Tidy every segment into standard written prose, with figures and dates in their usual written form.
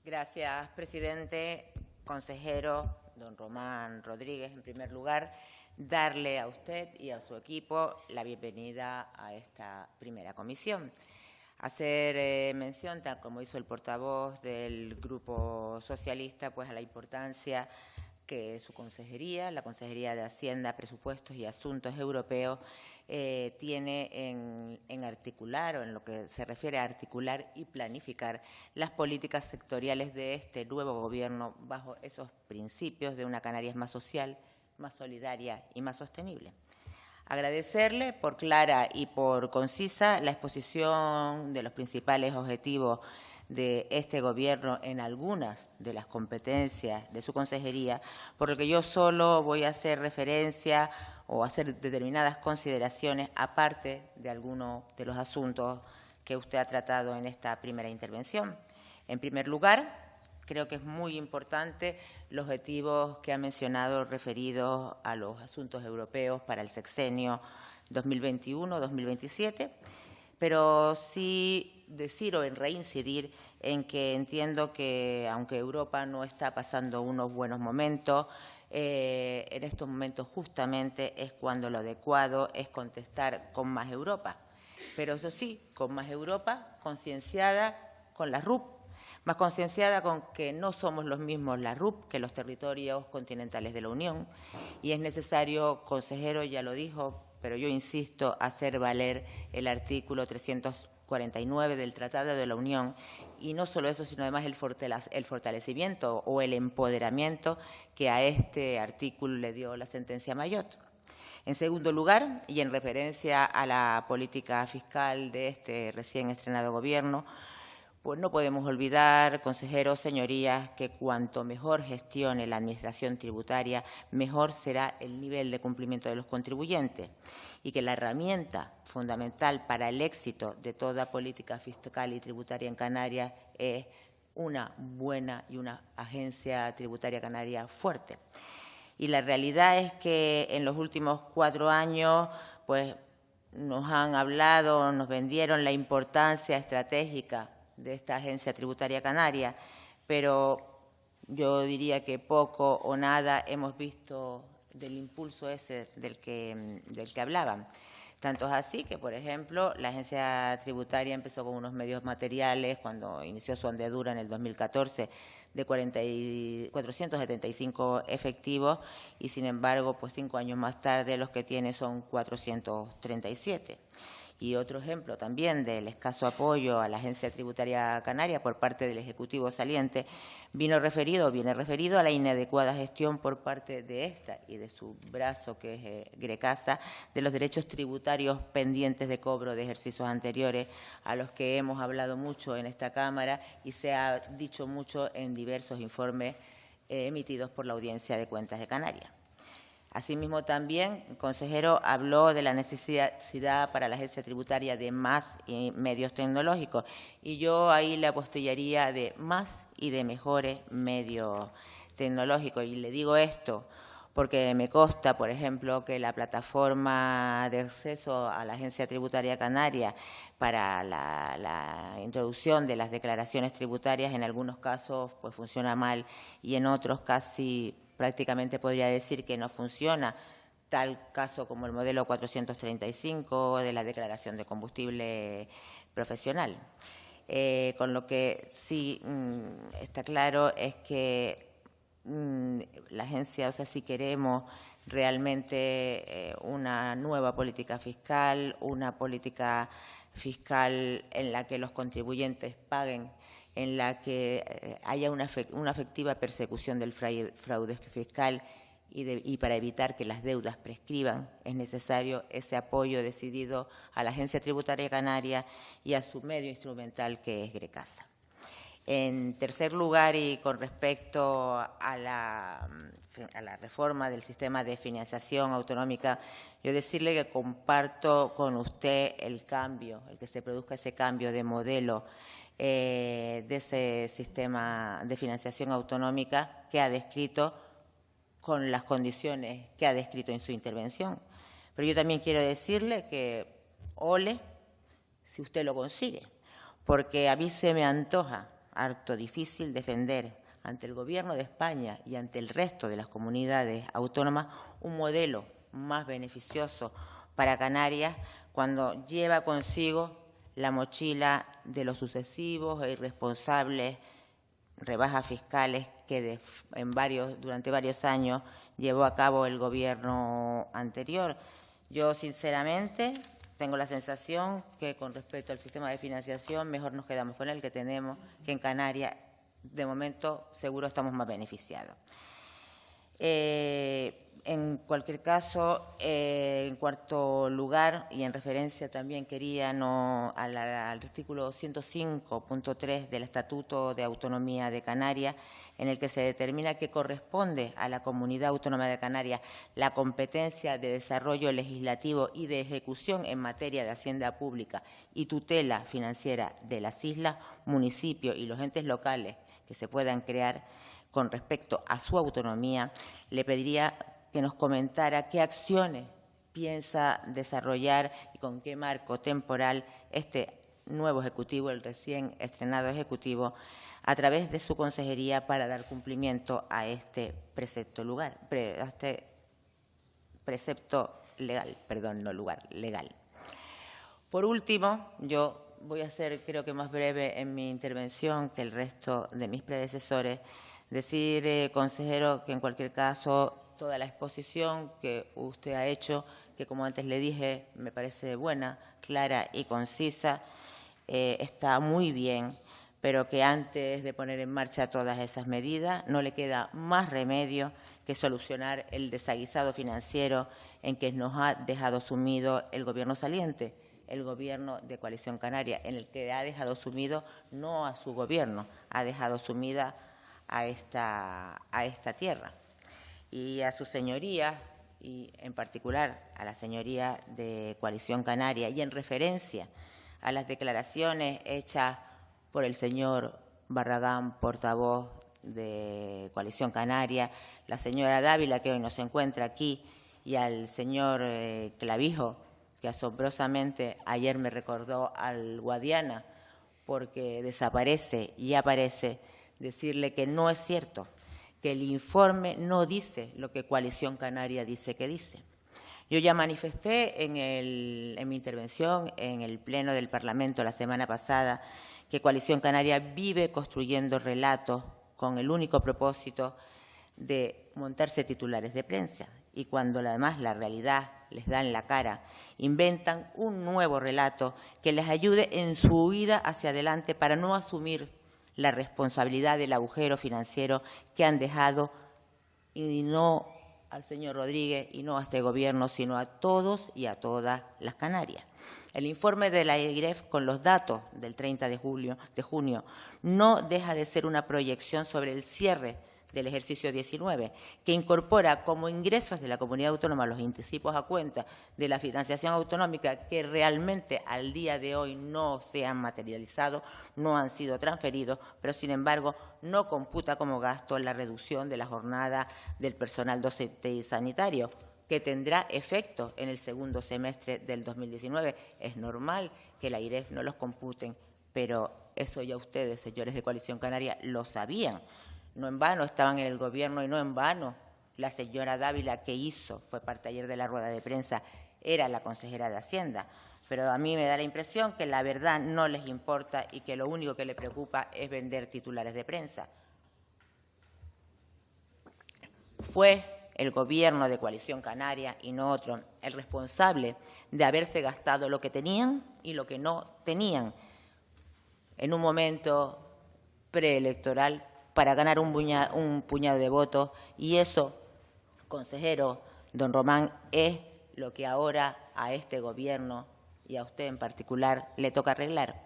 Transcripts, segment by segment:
Gracias, presidente. Consejero, don Román Rodríguez, en primer lugar, darle a usted y a su equipo la bienvenida a esta primera comisión. Hacer mención, tal como hizo el portavoz del Grupo Socialista, pues a la importancia que su consejería, la Consejería de Hacienda, Presupuestos y Asuntos Europeos, tiene en articular, o en lo que se refiere a articular y planificar las políticas sectoriales de este nuevo gobierno bajo esos principios de una Canarias más social, más solidaria y más sostenible. Agradecerle por clara y por concisa la exposición de los principales objetivos de este Gobierno en algunas de las competencias de su consejería, por lo que yo solo voy a hacer referencia o hacer determinadas consideraciones, aparte de algunos de los asuntos que usted ha tratado en esta primera intervención. En primer lugar, creo que es muy importante los objetivos que ha mencionado referidos a los asuntos europeos para el sexenio 2021-2027, pero sí decir o en reincidir en que entiendo que, aunque Europa no está pasando unos buenos momentos, en estos momentos justamente es cuando lo adecuado es contestar con más Europa. Pero eso sí, con más Europa, concienciada con la RUP, más concienciada con que no somos los mismos la RUP que los territorios continentales de la Unión, y es necesario, consejero, ya lo dijo, pero yo insisto, hacer valer el artículo 349 del Tratado de la Unión, y no solo eso, sino además el fortalecimiento o el empoderamiento que a este artículo le dio la sentencia Mayotte. En segundo lugar, y en referencia a la política fiscal de este recién estrenado Gobierno, pues no podemos olvidar, consejeros, señorías, que cuanto mejor gestione la Administración tributaria, mejor será el nivel de cumplimiento de los contribuyentes, y que la herramienta fundamental para el éxito de toda política fiscal y tributaria en Canarias es una buena y una agencia tributaria canaria fuerte. Y la realidad es que en los últimos 4 años, pues nos han hablado, nos vendieron la importancia estratégica de esta agencia tributaria canaria, pero yo diría que poco o nada hemos visto del impulso ese del que hablaban. Tanto es así que, por ejemplo, la agencia tributaria empezó con unos medios materiales cuando inició su andadura en el 2014 de 475 efectivos, y sin embargo, pues 5 años más tarde los que tiene son 437. Y otro ejemplo también del escaso apoyo a la Agencia Tributaria Canaria por parte del Ejecutivo saliente viene referido a la inadecuada gestión por parte de esta y de su brazo, que es Grecasa, de los derechos tributarios pendientes de cobro de ejercicios anteriores, a los que hemos hablado mucho en esta Cámara y se ha dicho mucho en diversos informes emitidos por la Audiencia de Cuentas de Canarias. Asimismo, también el consejero habló de la necesidad para la agencia tributaria de más medios tecnológicos, y yo ahí le apostillaría de más y de mejores medios tecnológicos. Y le digo esto porque me consta, por ejemplo, que la plataforma de acceso a la Agencia Tributaria Canaria para la introducción de las declaraciones tributarias en algunos casos pues funciona mal, y en otros casi prácticamente podría decir que no funciona, tal caso como el modelo 435 de la declaración de combustible profesional. Con lo que sí está claro es que la agencia, o sea, si queremos realmente una nueva política fiscal, una política fiscal en la que los contribuyentes paguen, en la que haya una efectiva persecución del fraude fiscal y para evitar que las deudas prescriban, es necesario ese apoyo decidido a la Agencia Tributaria Canaria y a su medio instrumental, que es Grecasa. En tercer lugar, y con respecto a la reforma del sistema de financiación autonómica, yo decirle que comparto con usted el que se produzca ese cambio de modelo de ese sistema de financiación autonómica que ha descrito, con las condiciones que ha descrito en su intervención. Pero yo también quiero decirle que ole si usted lo consigue, porque a mí se me antoja harto difícil defender ante el Gobierno de España y ante el resto de las comunidades autónomas un modelo más beneficioso para Canarias cuando lleva consigo la mochila de los sucesivos e irresponsables rebajas fiscales que durante varios años llevó a cabo el Gobierno anterior. Yo, sinceramente, tengo la sensación que con respecto al sistema de financiación mejor nos quedamos con el que tenemos, que en Canarias, de momento, seguro estamos más beneficiados. En cualquier caso, en cuarto lugar, y en referencia también quería al artículo 105.3 del Estatuto de Autonomía de Canarias, en el que se determina que corresponde a la Comunidad Autónoma de Canarias la competencia de desarrollo legislativo y de ejecución en materia de hacienda pública y tutela financiera de las islas, municipios y los entes locales que se puedan crear con respecto a su autonomía. Le pediría que nos comentara qué acciones piensa desarrollar y con qué marco temporal este nuevo Ejecutivo, el recién estrenado Ejecutivo, a través de su consejería para dar cumplimiento a este precepto legal. Por último, yo voy a ser, creo que más breve en mi intervención que el resto de mis predecesores, decir, consejero, que en cualquier caso toda la exposición que usted ha hecho, que como antes le dije, me parece buena, clara y concisa, está muy bien, pero que antes de poner en marcha todas esas medidas no le queda más remedio que solucionar el desaguisado financiero en que nos ha dejado sumido el Gobierno saliente, el Gobierno de Coalición Canaria, en el que ha dejado sumido no a su Gobierno, ha dejado sumida a esta tierra. Y a sus señorías, y en particular a la señoría de Coalición Canaria, y en referencia a las declaraciones hechas por el señor Barragán, portavoz de Coalición Canaria, la señora Dávila, que hoy nos encuentra aquí, y al señor Clavijo, que asombrosamente ayer me recordó al Guadiana, porque desaparece y aparece, decirle que no es cierto, que el informe no dice lo que Coalición Canaria dice que dice. Yo ya manifesté en mi intervención en el Pleno del Parlamento la semana pasada que Coalición Canaria vive construyendo relatos con el único propósito de montarse titulares de prensa, y cuando además la realidad les da en la cara, inventan un nuevo relato que les ayude en su huida hacia adelante para no asumir la responsabilidad del agujero financiero que han dejado, y no al señor Rodríguez y no a este Gobierno, sino a todos y a todas las Canarias. El informe de la IREF, con los datos del 30 de junio, no deja de ser una proyección sobre el cierre del ejercicio 19, que incorpora como ingresos de la comunidad autónoma los anticipos a cuenta de la financiación autonómica que realmente al día de hoy no se han materializado, no han sido transferidos, pero sin embargo no computa como gasto la reducción de la jornada del personal docente y sanitario, que tendrá efecto en el segundo semestre del 2019. Es normal que la IREF no los computen, pero eso ya ustedes, señores de Coalición Canaria, lo sabían. No en vano estaban en el Gobierno y no en vano la señora Dávila, que fue parte ayer de la rueda de prensa, era la consejera de Hacienda. Pero a mí me da la impresión que la verdad no les importa y que lo único que les preocupa es vender titulares de prensa. Fue el Gobierno de Coalición Canaria y no otro el responsable de haberse gastado lo que tenían y lo que no tenían en un momento preelectoral para ganar un puñado de votos, y eso, consejero don Román, es lo que ahora a este Gobierno y a usted en particular le toca arreglar.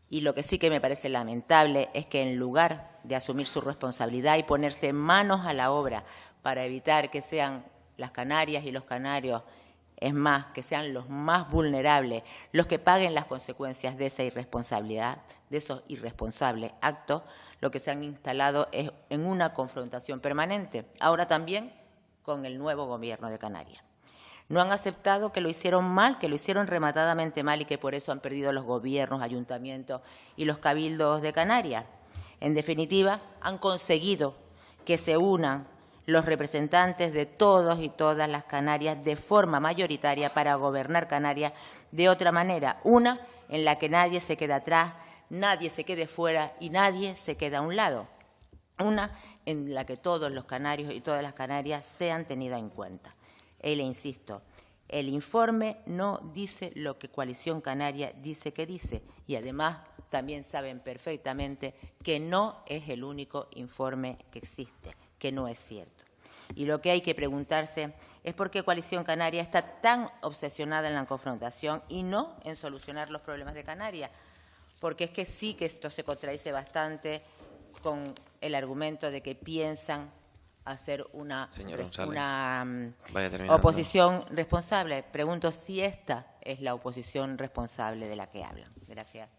Y lo que sí que me parece lamentable es que en lugar de asumir su responsabilidad y ponerse manos a la obra para evitar que sean las Canarias y los canarios, es más, que sean los más vulnerables los que paguen las consecuencias de esa irresponsabilidad, de esos irresponsables actos, lo que se han instalado es en una confrontación permanente, ahora también con el nuevo Gobierno de Canarias. No han aceptado que lo hicieron mal, que lo hicieron rematadamente mal y que por eso han perdido los gobiernos, ayuntamientos y los cabildos de Canarias. En definitiva, han conseguido que se unan los representantes de todos y todas las Canarias de forma mayoritaria para gobernar Canarias de otra manera, una en la que nadie se queda atrás, nadie se quede fuera y nadie se queda a un lado, una en la que todos los canarios y todas las Canarias sean tenidas en cuenta. Y le insisto, el informe no dice lo que Coalición Canaria dice que dice y además también saben perfectamente que no es el único informe que existe, que no es cierto. Y lo que hay que preguntarse es por qué Coalición Canaria está tan obsesionada en la confrontación y no en solucionar los problemas de Canarias, porque es que sí que esto se contradice bastante con el argumento de que piensan hacer una oposición responsable. Pregunto si esta es la oposición responsable de la que hablan. Gracias.